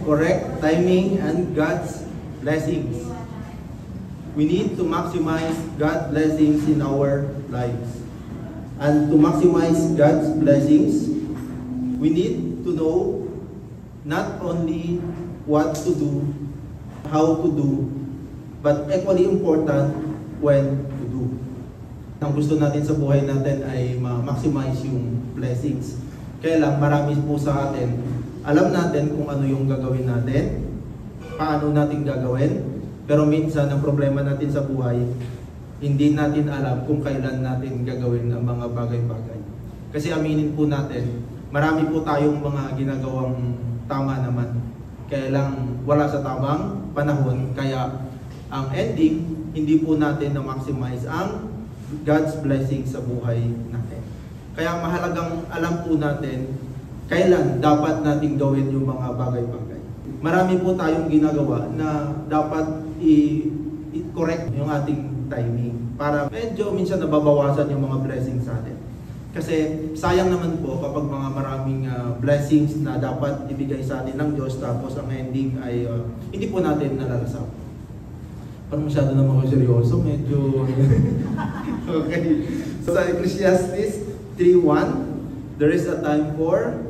Correct timing and God's blessings. We need to maximize God's blessings in our lives. And to maximize God's blessings, we need to know not only what to do, how to do, but equally important, when to do. Ang gusto natin sa buhay natin ay ma-maximize yung blessings. Kaya lang, marami po sa atin, alam natin kung ano yung gagawin natin, paano natin gagawin, pero minsan ang problema natin sa buhay, hindi natin alam kung kailan natin gagawin ang mga bagay-bagay. Kasi aminin po natin, marami po tayong mga ginagawang tama naman. Kaya lang wala sa tamang panahon, kaya ang ending, hindi po natin na-maximize ang God's blessing sa buhay natin. Kaya mahalagang alam po natin kailan dapat natin gawin yung mga bagay-bagay. Marami po tayong ginagawa na dapat i-correct yung ating timing para medyo minsan nababawasan yung mga blessings sa atin. Kasi sayang naman po kapag mga maraming blessings na dapat ibigay sa atin ng Diyos tapos ang ending ay hindi po natin nalalasap. Parang masyado naman ako seryoso, medyo... Okay. So sa Ecclesiastes 3:1, there is a time for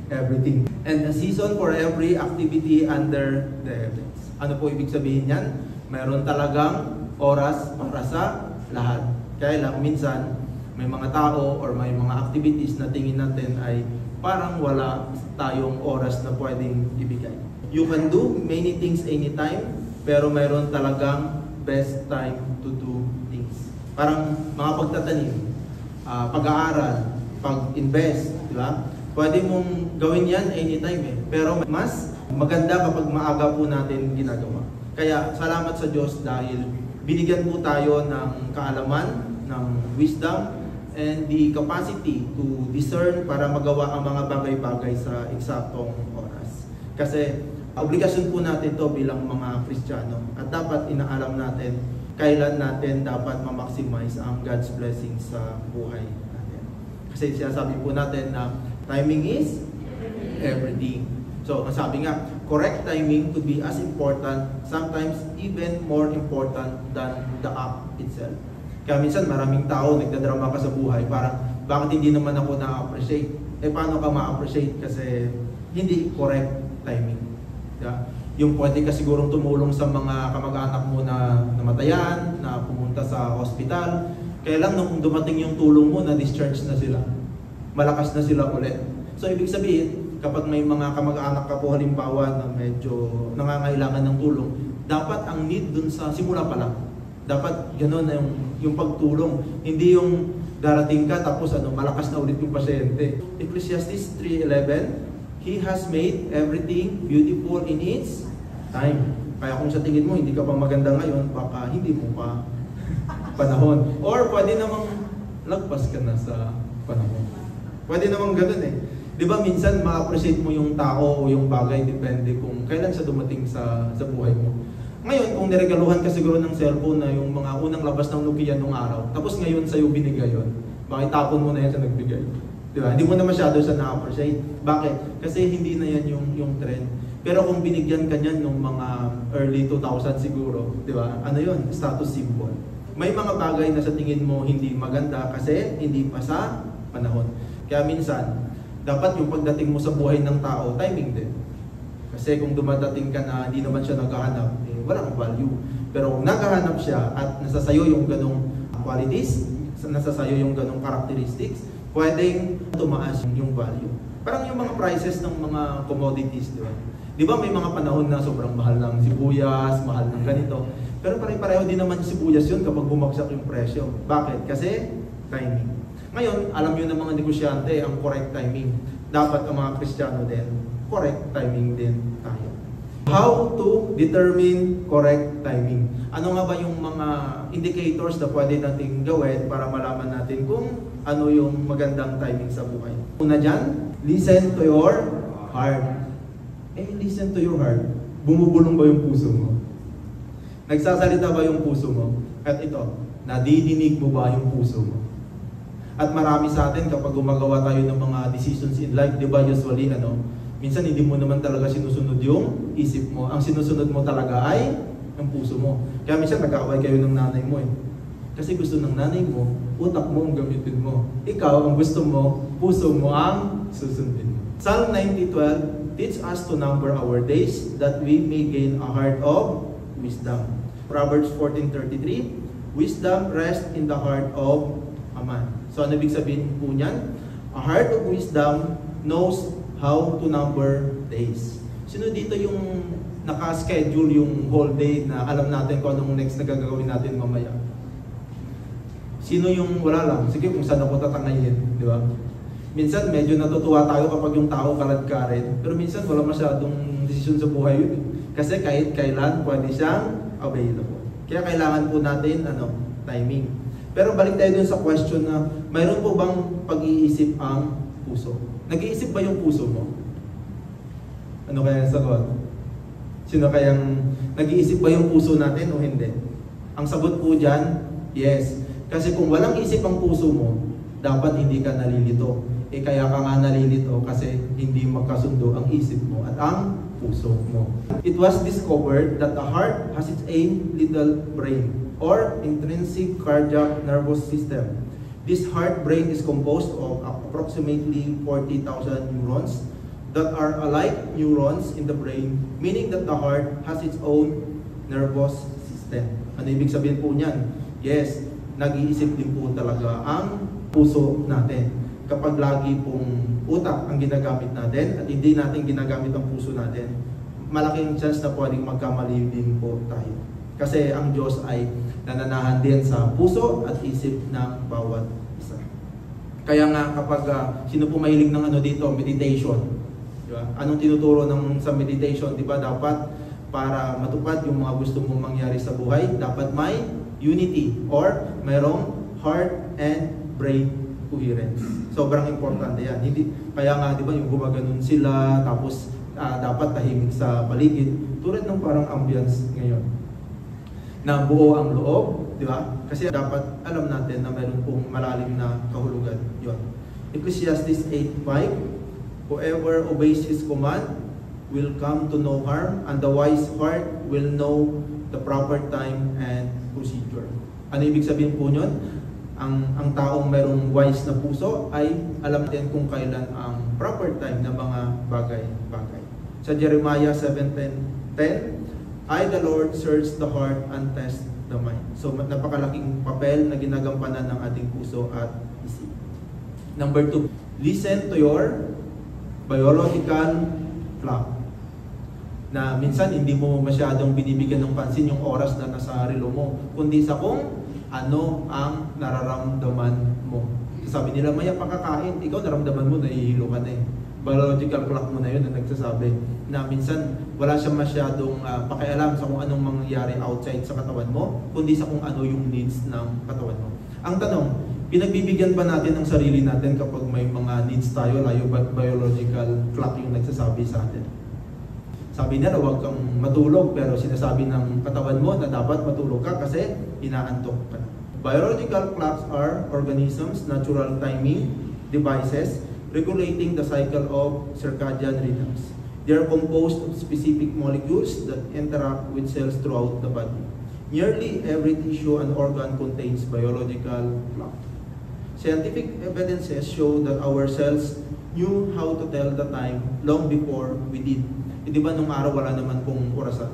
everything and a season for every activity under the heavens. Ano po ibig sabihin yan? Mayroon talagang oras para sa lahat. Kaya lang minsan may mga tao or may mga activities na tingin natin ay parang wala tayong oras na pwedeng ibigay. You can do many things anytime, pero mayroon talagang best time to do things. Parang mga pagtatanim, pag-aaral, pag-invest, di ba? Pwede mong gawin yan anytime eh. Pero mas maganda kapag maaga po natin ginagawa. Kaya salamat sa Diyos dahil binigyan po tayo ng kaalaman, ng wisdom, and the capacity to discern para magawa ang mga bagay-bagay sa eksaktong oras. Kasi obligasyon po natin to bilang mga Kristiyano at dapat inaalam natin kailan natin dapat ma-maximize ang God's blessing sa buhay natin. Kasi sinasabi po natin na timing is everything. So, sabi nga, correct timing could be as important, sometimes even more important than the act itself. Kaya minsan maraming tao nagdadrama ka sa buhay, parang bakit hindi naman ako na-appreciate? Eh paano ka ma-appreciate? Kasi hindi correct timing. Yeah? Yung pwede ka sigurong tumulong sa mga kamag-anak mo na namatayan, na pumunta sa hospital, kaya lang nung dumating yung tulong mo, na-discharge na sila. Malakas na sila ulit. So ibig sabihin, kapag may mga kamag-anak ka po halimbawa na medyo nangangailangan ng tulong, dapat ang need dun sa simula pa lang. Dapat gano'n na yung pagtulong. Hindi yung darating ka tapos malakas na ulit yung pasyente. Ecclesiastes 3:11, He has made everything beautiful in its time. Kaya kung sa tingin mo hindi ka pa maganda ngayon, baka hindi mo pa panahon. Or pwede namang lagpas ka na sa panahon. Pwede namang gano'n eh. Di ba minsan ma-appreciate mo yung tao o yung bagay, depende kung kailan siya dumating sa buhay mo. Ngayon, kung niregaluhan ka siguro ng cellphone na yung mga unang labas ng Nokia nung araw, tapos ngayon sa'yo binigay yun, bakit tapon mo na yan sa nagbigay? Di ba? Hindi mo na masyado siya na-appreciate. Bakit? Kasi hindi na yan yung trend. Pero kung binigyan ka niyan nung mga early 2000 siguro, di ba? Ano yun? Status symbol. May mga bagay na sa tingin mo hindi maganda kasi hindi pa sa panahon. Kaya minsan, dapat yung pagdating mo sa buhay ng tao, timing din. Kasi kung dumadating ka na hindi naman siya naghahanap, walang value. Pero kung naghahanap siya at nasa sayo yung ganong qualities, nasa sayo yung ganong characteristics, pwedeng tumaas yung value. Parang yung mga prices ng mga commodities, di ba? Di ba may mga panahon na sobrang mahal ng sibuyas, mahal ng ganito. Pero pare-pareho din naman yung sibuyas yun kapag bumagsak yung presyo. Bakit? Kasi timing. Ngayon, alam nyo ng mga negosyante ang correct timing. Dapat ang mga Kristiyano din, correct timing din tayo. How to determine correct timing? Ano nga ba yung mga indicators na pwede nating gawin para malaman natin kung ano yung magandang timing sa buhay? Una dyan, listen to your heart. Listen to your heart. Bumubulong ba yung puso mo? Nagsasalita ba yung puso mo? At ito, nadidinig mo ba yung puso mo? At marami sa atin kapag gumagawa tayo ng mga decisions in life, di ba usually minsan hindi mo naman talaga sinusunod yung isip mo. Ang sinusunod mo talaga ay ang puso mo. Kaya minsan nag-aaway kayo ng nanay mo eh. Kasi gusto ng nanay mo, utak mo ang gamitin mo. Ikaw, ang gusto mo, puso mo ang susundin mo. Psalm 90:12, teach us to number our days that we may gain a heart of wisdom. Proverbs 14:33, wisdom rests in the heart of a man. So ano ibig sabihin po niyan? A heart of wisdom knows how to number days. Sino dito yung naka-schedule yung whole day na alam natin kung anong next na gagawin natin mamaya? Sino yung wala lang? Sige, kung saan ako tatangayin, di ba? Minsan medyo natutuwa tayo kapag yung tao kalad-karin, pero minsan wala masyadong desisyon sa buhay yun. Kasi kahit kailan pwede siyang available. Kaya kailangan po natin timing. Pero balik tayo dun sa question na mayroon po bang pag-iisip ang puso? Nag-iisip ba yung puso mo? Ano kaya ang sagot? Sino kayang nag-iisip ba yung puso natin o hindi? Ang sagot po dyan, yes. Kasi kung walang isip ang puso mo, dapat hindi ka nalilito. Kaya ka nga nalilito kasi hindi magkasundo ang isip mo at ang puso mo. It was discovered that the heart has its own little brain or intrinsic cardiac nervous system. This heart brain is composed of approximately 40,000 neurons that are alike neurons in the brain, meaning that the heart has its own nervous system. Ano ibig sabihin po niyan? Yes, nag-iisip din po talaga ang puso natin. Kapag lagi pong utak ang ginagamit natin at hindi natin ginagamit ang puso natin, malaking chance na pwedeng magkamali din po tayo. Kasi ang Diyos ay nananahan din sa puso at isip ng bawat isa. Kaya nga kapag sino po mahilig ng dito, meditation. Diba? Anong tinuturo sa meditation? Diba dapat para matupad yung mga gusto mong mangyari sa buhay, dapat may unity or mayroong heart and brain coherence. Sobrang importante yan. Hindi, kaya nga, di ba, yung gumaganon sila, tapos dapat tahimik sa paligid, tulad ng parang ambience ngayon. Na buo ang loob, di ba? Kasi dapat alam natin na mayroon pong malalim na kahulugan. Yun. Ecclesiastes 8:5, whoever obeys His command will come to no harm, and the wise heart will know the proper time and procedure. Ano ibig sabihin po nyon? Ang taong mayroong wise na puso ay alam din kung kailan ang proper time ng mga bagay-bagay. Sa Jeremiah 7:10, I the Lord search the heart and test the mind. So napakalaking papel na ginagampanan ng ating puso at isip. Number 2, listen to your biological clock. Na minsan hindi mo masyadong binibigyan ng pansin yung oras na nasa relo mo, kundi sa kung ano ang nararamdaman mo. Sabi nila, maya pakakain, ikaw naramdaman mo, nahihilo ka na eh. Biological clock mo na yun na nagsasabi na minsan wala siyang masyadong pakialam sa kung anong mangyayari outside sa katawan mo, kundi sa kung ano yung needs ng katawan mo. Ang tanong, pinagbibigyan ba natin ang sarili natin kapag may mga needs tayo, layo ba biological clock yung nagsasabi sa atin? Sabi nila, huwag kang matulog, pero sinasabi ng katawan mo na dapat matulog ka kasi inaantok ka. Biological clocks are organisms' natural timing devices regulating the cycle of circadian rhythms. They are composed of specific molecules that interact with cells throughout the body. Nearly every tissue and organ contains biological clock. Scientific evidences show that our cells knew how to tell the time long before we did. Di ba nung araw wala naman pong orasan?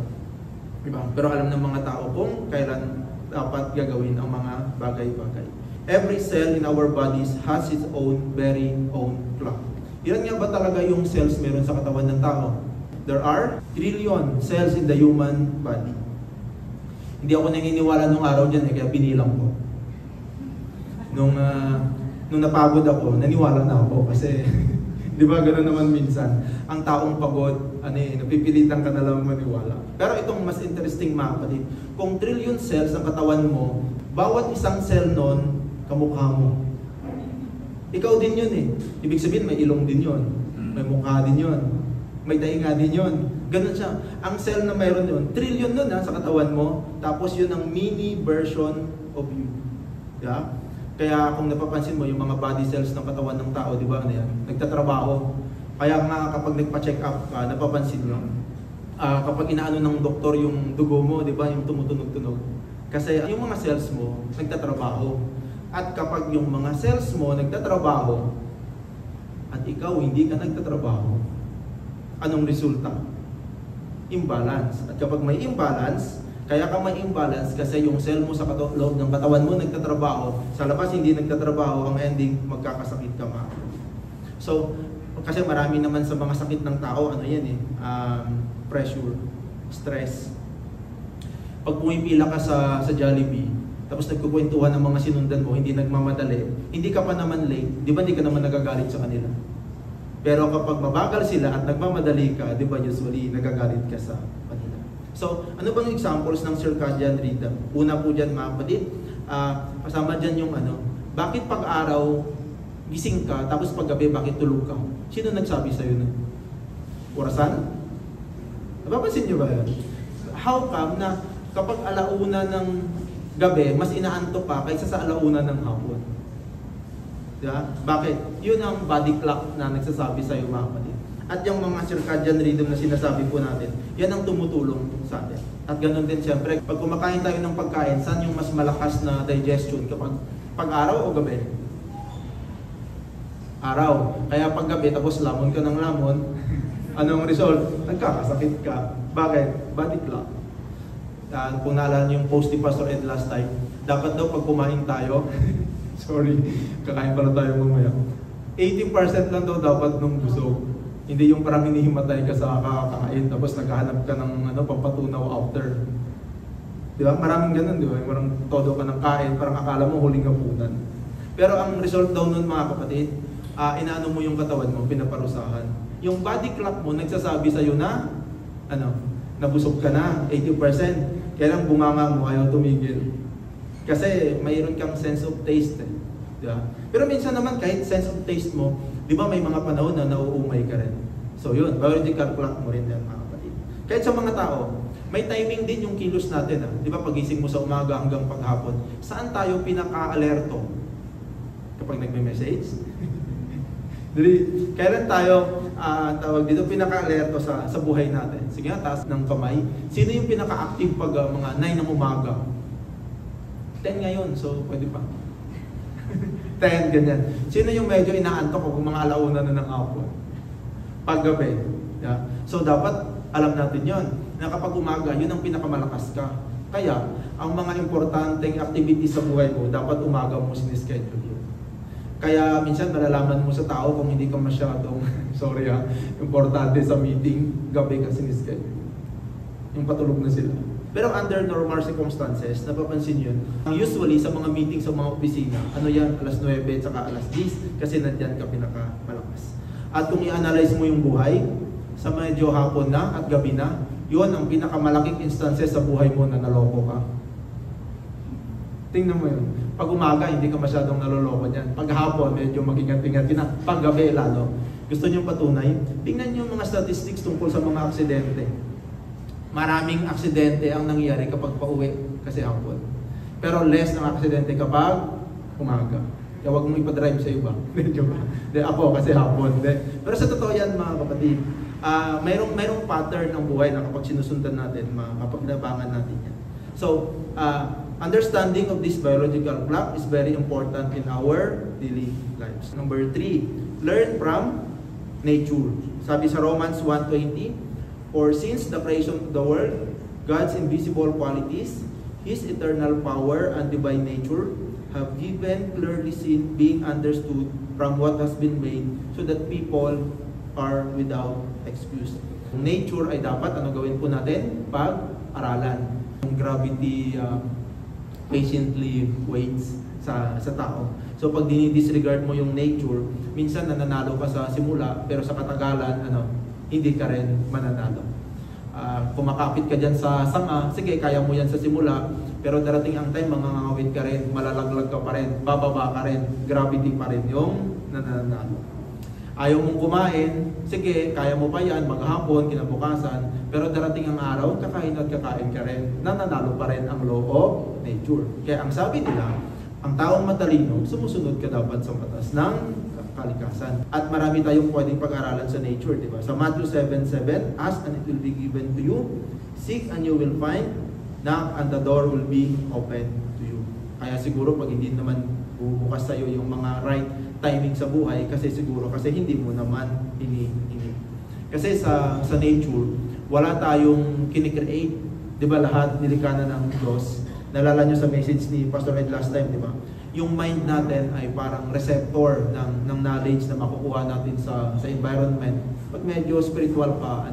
Diba? Pero alam ng mga tao kung kailan dapat gagawin ang mga bagay-bagay. Every cell in our bodies has its own very own clock. Ilan nga ba talaga yung cells meron sa katawan ng tao? There are trillion cells in the human body. Hindi ako naniniwala nung araw dyan kaya binilang ko. Nung napagod ako, naniwala na ako kasi di ba gano'n naman minsan, ang taong pagod, napipilitan ka na lang maniwala. Pero itong mas interesting mga kapatid, kung trillion cells ang katawan mo, bawat isang cell nun, kamukha mo. Ikaw din yun eh. Ibig sabihin may ilong din yun, may mukha din yun, may tainga din yun. Ganun siya. Ang cell na mayroon yun, trillion nun sa katawan mo, tapos yun ang mini version of you. Yeah? Kaya kung napapansin mo, yung mga body cells ng katawan ng tao, di ba, nagtatrabaho. Kaya nga kapag nagpa-check up ka, napapansin nyo, kapag inaano ng doktor yung dugo mo, di ba, yung tumutunog-tunog. Kasi yung mga cells mo, nagtatrabaho. At kapag yung mga cells mo nagtatrabaho, at ikaw hindi ka nagtatrabaho, anong resulta? Imbalance. At kapag may imbalance, kaya ka may imbalance kasi yung cell mo sa loob ng katawan mo nagtatrabaho, sa labas hindi nagtatrabaho, ang ending, magkakasakit ka ma. So, kasi marami naman sa mga sakit ng tao, ano yan pressure, stress. Pag pumipila ka sa Jollibee, tapos nagkukwentuhan ng mga sinundan mo, hindi nagmamadali, hindi ka pa naman late, di ba hindi ka naman nagagalit sa kanila? Pero kapag mabagal sila at nagmamadali ka, di ba usually nagagalit ka sa kanila? So, ano bang examples ng circadian rhythm? Una po dyan mga kapatid, kasama dyan yung bakit pag araw gising ka, tapos pag gabi bakit tulog ka? Sino nagsabi sa'yo na? Orasan? Napapansin niyo ba yan? How come na kapag alauna ng gabi, mas inaantok pa kaysa sa alauna ng hapon? Diba? Bakit? Yun ang body clock na nagsasabi sa'yo mga kapatid. At yung mga circadian rhythm na sinasabi po natin, yan ang tumutulong sa atin. At ganun din siyempre, pag kumakain tayo ng pagkain, saan yung mas malakas na digestion? Kapag pag-araw o gabi? Araw. Kaya pag gabi, tapos lamon ka ng lamon, anong result? Nagkakasakit ka. Bakit? Body clock. Kung naalala niyo yung post ni Pastor Ed last time, dapat daw pag kumain tayo, sorry, kakain pala tayo mamaya, 80% lang daw dapat nung busog. Hindi yung parang hinihimatay ka sa kakakain, tapos naghahanap ka ng pampatunaw after. Di ba? Maraming ganun, di ba? Parang todo ka ng kain, parang akala mo huling hapunan. Pero ang result daw nun mga kapatid, inaano mo yung katawan mo, pinaparusahan. Yung body clock mo nagsasabi sa'yo na, nabusog ka na, 80%. Kaya lang bunganga mo, ayaw tumigil. Kasi mayroon kang sense of taste. Diba? Pero minsan naman kahit sense of taste mo, di ba may mga panahon na nauumay ka rin. So yun, biological clock mo rin yan mga kapatid. Kahit sa mga tao, may timing din yung kilos natin. Di ba pagising mo sa umaga hanggang paghapon, saan tayo pinaka-alerto? Kapag nagme-message? Kailan tayo tawag dito pinaka-alerto sa buhay natin? Sige nga, taas ng kamay. Sino yung pinaka-active pag mga 9 ng umaga? 10 ngayon, so pwede pa. 10, ganyan. Sino yung medyo inaantok kung mga alauna na ng hapon? Paggabi. Yeah. So dapat alam natin yon na kapag umaga, yun ang pinakamalakas ka. Kaya, ang mga importanteng activities sa buhay mo, dapat umaga mo sinischedule yun. Kaya minsan malalaman mo sa tao kung hindi ka masyadong, sorry importante sa meeting, gabi ka sinischedule. Yung patulog na sila. Pero under normal circumstances, napapansin yun. Usually sa mga meeting sa mga opisina, yan, alas 9 at saka alas 10 kasi nandyan ka pinakamalakas. At kung i-analyze mo yung buhay, sa medyo hapon na at gabi na, yun ang pinakamalaking instances sa buhay mo na naloko ka. Tingnan mo yun. Pag umaga, hindi ka masyadong naloloko dyan. Pag hapon, medyo mag-ingat-ingat ka na. Pag gabi, lalo. Gusto nyo patunay? Tingnan nyo mga statistics tungkol sa mga aksidente. Maraming aksidente ang nangyayari kapag pauwi kasi hapon. Pero less ng aksidente kapag umaga. Kaya huwag mong ipadrive sa iba. Ako kasi hapon. Pero sa totoo yan mga kapatid, mayroong pattern ng buhay na kapag sinusundan natin, mapaglabangan natin yan. So, understanding of this biological clock is very important in our daily lives. Number 3, learn from nature. Sabi sa Romans 1:20, for since the creation of the world, God's invisible qualities, His eternal power and divine nature have given clearly seen, being understood from what has been made, so that people are without excuse. Nature ay dapat, gawin po natin? Pag-aralan. Yung gravity patiently waits sa tao. So pag dinidisregard mo yung nature, minsan nananalo ka sa simula, pero sa katagalan, hindi ka rin mananalo. Kumakapit ka dyan sa sanga, sige, kaya mo yan sa simula, pero darating ang time, mangangawit ka rin, malalaglag ka pa rin, bababa ka rin, gravity pa rin yung nananalo. Ayaw mong kumain, sige, kaya mo pa yan, maghapon, kinabukasan, pero darating ang araw, kakain at kakain ka rin, nananalo pa rin ang law of nature. Kaya ang sabi nila, ang taong matalino, sumusunod ka dapat sa batas ng kalikasan. At marami tayong pwedeng pag-aralan sa nature, di ba? Sa Matthew 7:7, ask and it will be given to you, seek and you will find, knock and the door will be open to you. Kaya siguro pag hindi naman bubukas sa'yo yung mga right timing sa buhay, kasi hindi mo naman ini. Kasi sa nature, wala tayong kinikreate. Di ba lahat nilikha na ng Diyos? Nalala nyo sa message ni Pastor Ed last time, di ba? Yung mind natin ay parang receptor ng knowledge na makukuha natin sa environment. Pag medyo spiritual pa,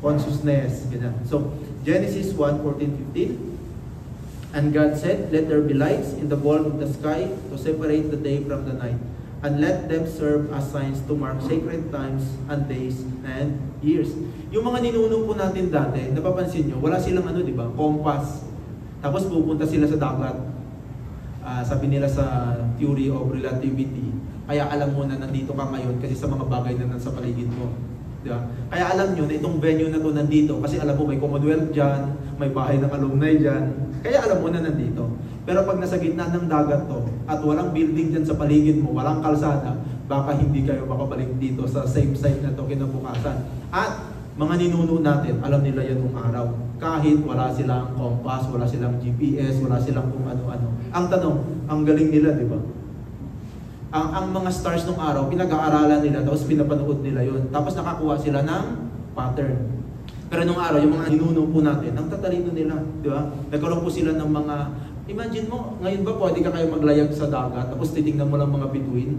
consciousness, ganyan. So, Genesis 1:14-15, and God said, let there be lights in the vault of the sky to separate the day from the night, and let them serve as signs to mark sacred times and days and years. Yung mga ninuno po natin dati, napapansin nyo, wala silang di ba, compass. Tapos pupunta sila sa dagat. Sabi nila sa theory of relativity, kaya alam mo na nandito ka ngayon kasi sa mga bagay na nasa paligid mo. Diba? Kaya alam nyo na itong venue na to nandito kasi alam mo may Commonwealth dyan, may bahay ng alumni dyan, kaya alam mo na nandito. Pero pag nasa gitna ng dagat to at walang building dyan sa paligid mo, walang kalsada, baka hindi kayo makabalik dito sa same site na to kinabukasan. At mga ninuno natin, alam nila yan ng araw. Kahit wala silang compass, wala silang GPS, wala silang kung ano-ano. Ang tanong, ang galing nila, di ba? Ang mga stars ng araw, pinag-aaralan nila, tapos pinapanood nila yon. Tapos nakakuha sila ng pattern. Pero nung araw, yung mga ninuno po natin, ang tatalino nila, di ba? Nagkaroon po sila ng mga, imagine mo, ngayon ba pwede ka kayo maglayag sa dagat, tapos titingnan mo lang mga bituin?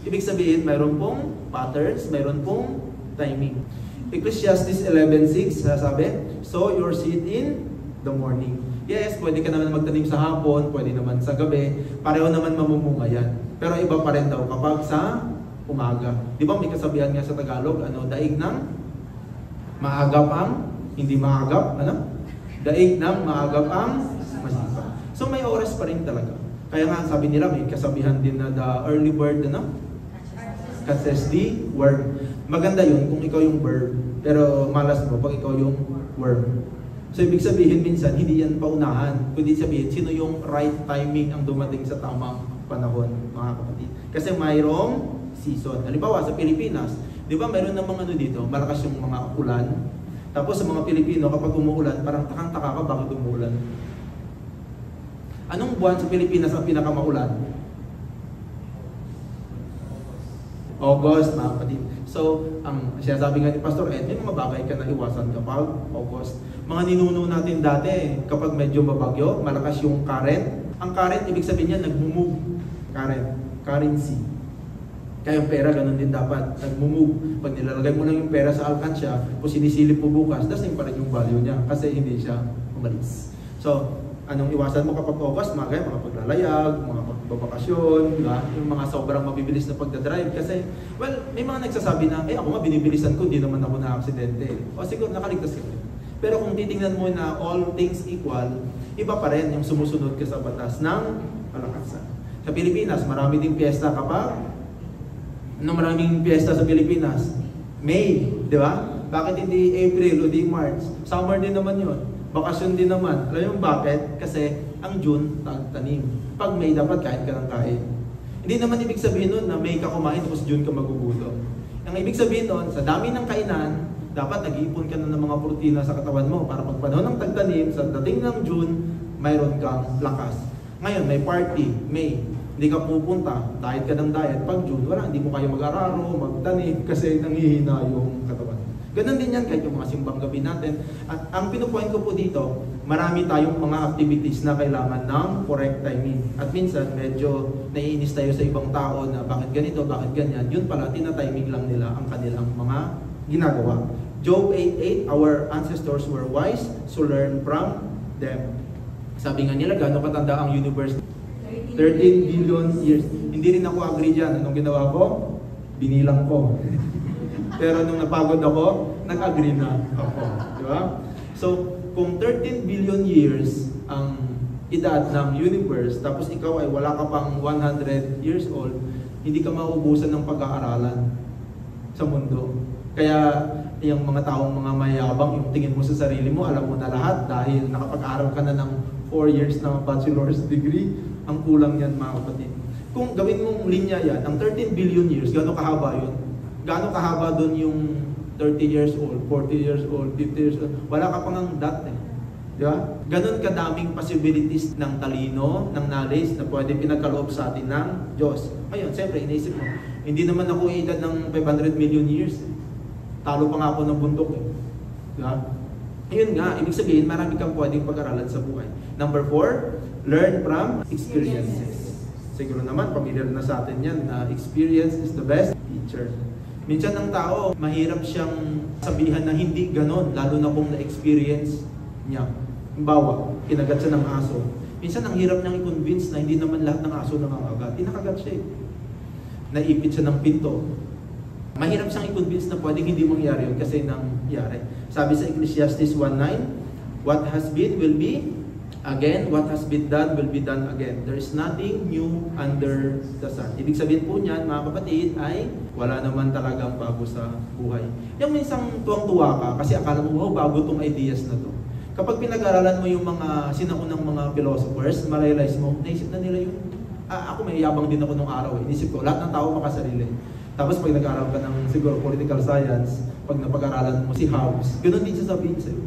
Ibig sabihin, mayroon pong patterns, mayroon pong timing. Ecclesiastes 11:6, sabi, sow your seed in the morning. Yes, pwede ka naman magtanim sa hapon, pwede naman sa gabi, pareho naman mamumunga yan. Pero iba pa rin daw kapag sa umaga. Di ba may kasabihan nga sa Tagalog, daig ng maagap ang, hindi maagap, daig ng maagap ang masipag. So may oras pa rin talaga. Kaya nga sabi nila, may kasabihan din na the early bird, catches the worm. Maganda yun kung ikaw yung bird, pero malas mo pag ikaw yung worm. So ibig sabihin minsan, hindi yan paunahan, kundi sabihin, sino yung right timing ang dumating sa tamang panahon, mga kapatid. Kasi mayroong season. Halimbawa sa Pilipinas, di ba mayroon namang dito, malakas yung mga ulan. Tapos sa mga Pilipino, kapag umuulan, parang takang-taka ka bakit umuulan. Anong buwan sa Pilipinas ang pinakamaulan? August, mga kapatid. So, ang sinasabi nga ni Pastor Ed, may mga bagay ka na iwasan kapag August. Mga ninuno natin dati, kapag medyo mabagyo, malakas yung current. Ang current, ibig sabihin niya, nagmumove. Currency. Kaya yung pera, ganun din dapat. Nagmumove. Pag nilalagay mo lang yung pera sa alkansya, kung sinisilip mo bukas, that's pa rin yung value niya. Kasi hindi siya umalis. So, anong iwasan mo kapag August? Mga paglalayag, mga pagbabakasyon, diba? Yung mga sobrang mabibilis na pagdadrive. Kasi, well, may mga nagsasabi na, ako nga binibilisan ko, hindi naman ako na-aksidente. O siguro, nakaligtas ka rin. Pero kung titingnan mo na all things equal, iba pa rin yung sumusunod ka sa batas ng kalakasan. Sa Pilipinas, marami ding piyesta kapag maraming piyesta sa Pilipinas? May, di ba? Bakit hindi April o di March? Summer din naman yun. Bakasyon din naman. Alam mo bakit? Kasi ang June, tanim. Pag May, dapat kain ka ng kain. Hindi naman ibig sabihin nun na May ka kumain tapos June ka magugutom. Ang ibig sabihin nun, sa dami ng kainan, dapat nag-iipon ka na ng mga protina sa katawan mo para pag panahon ng tagtanim, sa dating ng June, mayroon kang lakas. Ngayon, may party, May, hindi ka pupunta, diet ka ng diet. Pag June, wala, hindi mo kayo mag-araro, magtanim kasi nanghihina yung katawan. Ganon din yan kahit yung mga simbang gabi natin. At ang pinupoint ko po dito, marami tayong mga activities na kailangan ng correct timing. At minsan, medyo naiinis tayo sa ibang tao na bakit ganito, bakit ganyan. Yun pala, tina-timing lang nila ang kanilang mga ginagawa. Job 8:8, our ancestors were wise, so learn from them. Sabi nga nila, gano'ng katanda ang universe? 13 billion years. Hindi rin ako agree dyan. Anong ginawa ko? Binilang ko. Pero nung napagod ako, nag-agree na ako. Di ba? So, kung 13 billion years ang edad ng universe, tapos ikaw ay wala ka pang 100 years old, hindi ka mauubusan ng pag-aaralan sa mundo. Kaya, yung mga taong mga mayabang, yung tingin mo sa sarili mo, alam mo na lahat dahil nakapag-aral ka na ng 4 years na bachelor's degree, ang kulang yan mga kapatid. Kung gawin mong linya yan, ang 13 billion years, gaano kahaba yun? Gaano kahaba doon yung 30 years old, 40 years old, 50 years old? Wala ka pang ang dot eh. Di ba? Ganon kadaming possibilities ng talino, ng knowledge na pwede pinagkaloob sa atin ng Diyos. Ngayon, siyempre, iniisip mo, hindi naman ako edad ng 500 million years. Talo pa nga ako ng bundok eh. Di ba? Ayun nga, ibig sabihin, marami kang pwedeng pag-aralan sa buhay. Number 4, learn from experiences. Siguro naman, familiar na sa atin yan, na experience is the best teacher. Minsan ng tao, mahirap siyang sabihan na hindi ganon, lalo na kung na-experience niya. Halimbawa, kinagat siya ng aso. Minsan ang hirap niyang i-convince na hindi naman lahat ng aso nangangagat. Tinakagat siya eh. Naipit siya ng pinto. Mahirap siyang i-convince na pwedeng hindi mangyari yun kasi nangyari. Sabi sa Ecclesiastes 1:9, what has been will be again, what has been done will be done again. There is nothing new under the sun. Ibig sabihin po niyan, mga kapatid, ay wala naman talagang bago sa buhay. Yung minsang tuwang-tuwa ka kasi akala mo, wow, bago tong ideas na to. Kapag pinag-aralan mo yung mga sinaunang mga philosophers, ma-realize mo, naisip na nila yun. Ako may yabang din ako nung araw eh. Inisip ko, lahat ng tao makasarili. Tapos pag nag-aaral ka ng siguro political science, pag napag-aralan mo si Hobbes, ganoon din sasabihin sa'yo.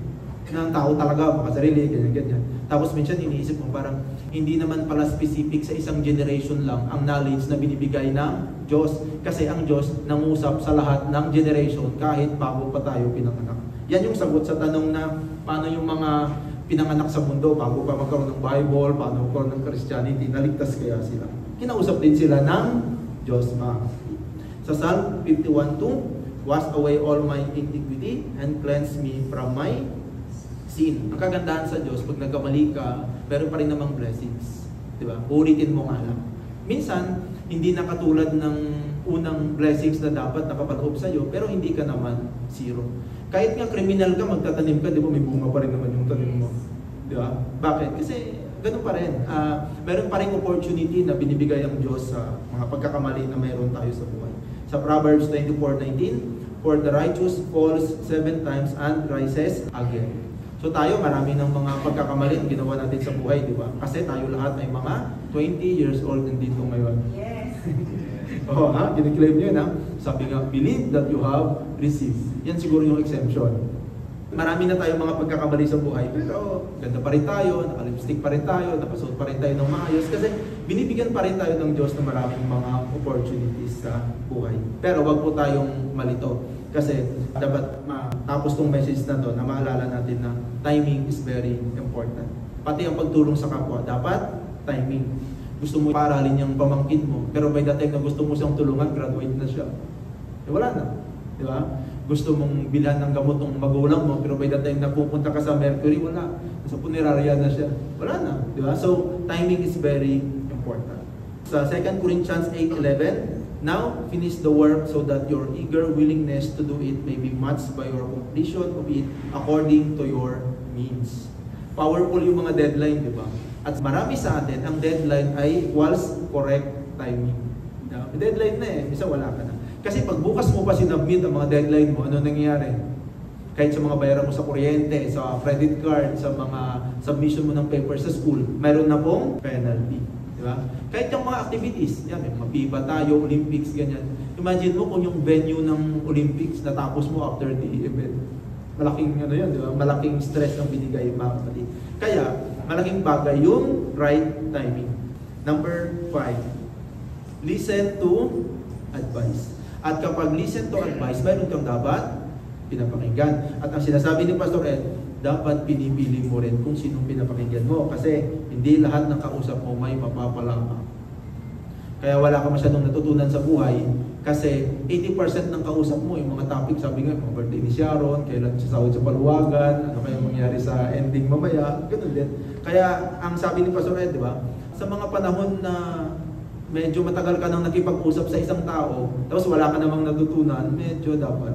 Na ang tao talaga makasarili, ganyan-ganyan. Tapos minsan iniisip mo parang hindi naman pala specific sa isang generation lang ang knowledge na binibigay ng Diyos. Kasi ang Diyos nangusap sa lahat ng generation kahit bago pa tayo pinanganak. Yan yung sagot sa tanong na paano yung mga pinanganak sa mundo bago pa magkaroon ng Bible, paano magkaroon ng Christianity, naligtas kaya sila. Kinausap din sila ng Diyos Sa Psalm 51:2, wash away all my iniquity and cleanse me from my sin. Ang kagandahan sa Diyos, pag nagkamali ka, meron pa rin namang blessings. Diba? Ulitin mo nga lang. Minsan, hindi na katulad ng unang blessings na dapat nakapaloob sa'yo, pero hindi ka naman zero. Kahit nga kriminal ka, magtatanim ka, di ba, may bunga pa rin naman yung tanim mo. Diba? Bakit? Kasi ganun pa rin. Meron pa rin opportunity na binibigay ang Diyos sa mga pagkakamali na mayroon tayo sa buhay. Sa Proverbs 24:19, for the righteous falls 7 times and rises again. So tayo, marami ng mga pagkakamali na ginawa natin sa buhay, di ba? Kasi tayo lahat ay mga 20 years old nandito ngayon. Yes! Oo, kiniklaim nyo yun, ha? Sabi nga, believe that you have received. Yan siguro yung exemption. Marami na tayong mga pagkakamali sa buhay, pero ganda pa rin tayo, naka-lipstick pa rin tayo, nakasuot pa rin tayo ng maayos, kasi binibigyan pa rin tayo ng Diyos ng maraming mga opportunities sa buhay. Pero wag po tayong malito, kasi dapat matapos tong message na to, na maalala natin na timing is very important. Pati ang pagtulong sa kapwa, dapat timing. Gusto mo paralin yung pamangkin mo, pero by the time na gusto mo siyang tulungan, graduate na siya. Eh, wala na. Di ba? Gusto mong bilhan ng gamot ng magulang mo, pero by the time na pupunta ka sa Mercury, wala. Sa punerarya na siya. Wala na. Di ba? So, timing is very important. Sa 2 Corinthians 8:11, now finish the work so that your eager willingness to do it may be matched by your completion of it according to your means. Powerful yung mga deadline, di ba? At marami sa atin, ang deadline ay equals correct timing. May deadline na eh, isa wala ka na. Kasi pag bukas mo pa sinubmit ang mga deadline mo, ano nangyayari? Kahit sa mga bayaran mo sa kuryente, sa credit card, sa mga submission mo ng papers sa school, mayroon na pong penalty. Di ba? Kahit yung mga activities, yan, may mga FIBA tayo, Olympics, ganyan. Imagine mo kung yung venue ng Olympics natapos mo after the event. Malaking ano yan, di ba? Malaking stress ang binigay mga kapatid. Kaya, malaking bagay yung right timing. Number 5, listen to advice. At kapag listen to advice, mayroon kang dapat pinapakinggan. At ang sinasabi ni Pastor Ed, dapat pinipili mo rin kung sinong pinapakinggan mo. Kasi hindi lahat ng kausap mo may mapapalama. Kaya wala ka masyadong natutunan sa buhay. Kasi 80% ng kausap mo, yung mga topic, sabi nga, mga birthday ni Sharon, kailan siya sahod sa paluwagan, ano kaya mangyari sa ending mamaya, ganoon din. Kaya ang sabi ni Pastor Ed, di ba, sa mga panahon na medyo matagal ka nang nakipag-usap sa isang tao, tapos wala ka namang natutunan, medyo dapat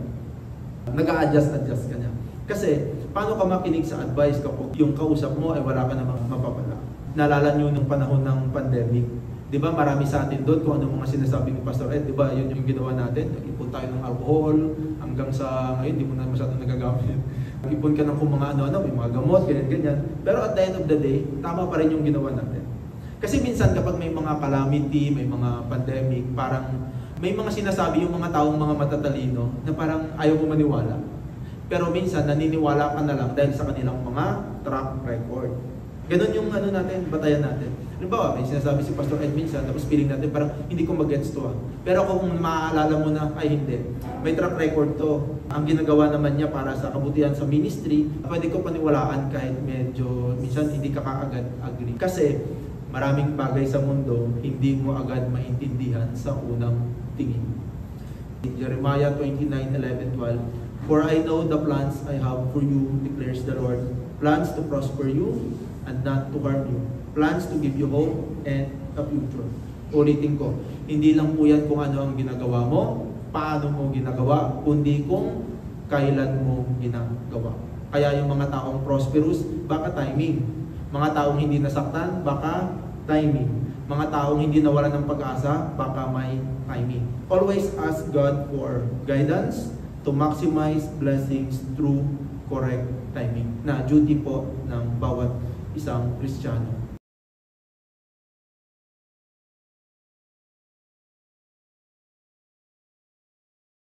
nag-a-adjust ka niya. Kasi, paano ka makinig sa advice kapag yung kausap mo ay wala ka namang mapapala? Naalala nyo nung panahon ng pandemic, di ba marami sa atin doon kung ano mga sinasabi ni Pastor Ed, di ba yun yung ginawa natin, nag-ipon tayo ng alcohol, hanggang sa ngayon, di mo na masyadong nagagamit. Nag-ipon ka ng kung mga ano-ano, may mga gamot, ganyan-ganyan. Pero at the end of the day, tama pa rin yung ginawa natin. Kasi minsan kapag may mga calamity, may mga pandemic, parang may mga sinasabi yung mga taong mga matatalino na parang ayaw mo maniwala. Pero minsan naniniwala ka na lang dahil sa kanilang mga track record. Ganon yung ano natin, batayan natin. Halimbawa, may sinasabi si Pastor Ed minsan, tapos feeling natin parang hindi ko mag-gets to. Pero kung maaalala mo na, ay hindi, may track record to. Ang ginagawa naman niya para sa kabutihan sa ministry, pwede ko paniwalaan kahit medyo minsan hindi ka kaagad agree. Kasi maraming bagay sa mundo, hindi mo agad maintindihan sa unang tingin. Jeremiah 29:11-12, "For I know the plans I have for you, declares the Lord, plans to prosper you and not to harm you, plans to give you hope and a future." Ulitin ko, hindi lang po yan kung ano ang ginagawa mo, paano mo ginagawa, kundi kung kailan mo ginagawa. Kaya yung mga taong prosperous, baka timing. Mga taong hindi nasaktan, baka timing. Mga taong hindi nawalan ng pag-asa, baka may timing. Always ask God for guidance to maximize blessings through correct timing. Na duty po ng bawat isang Kristiyano.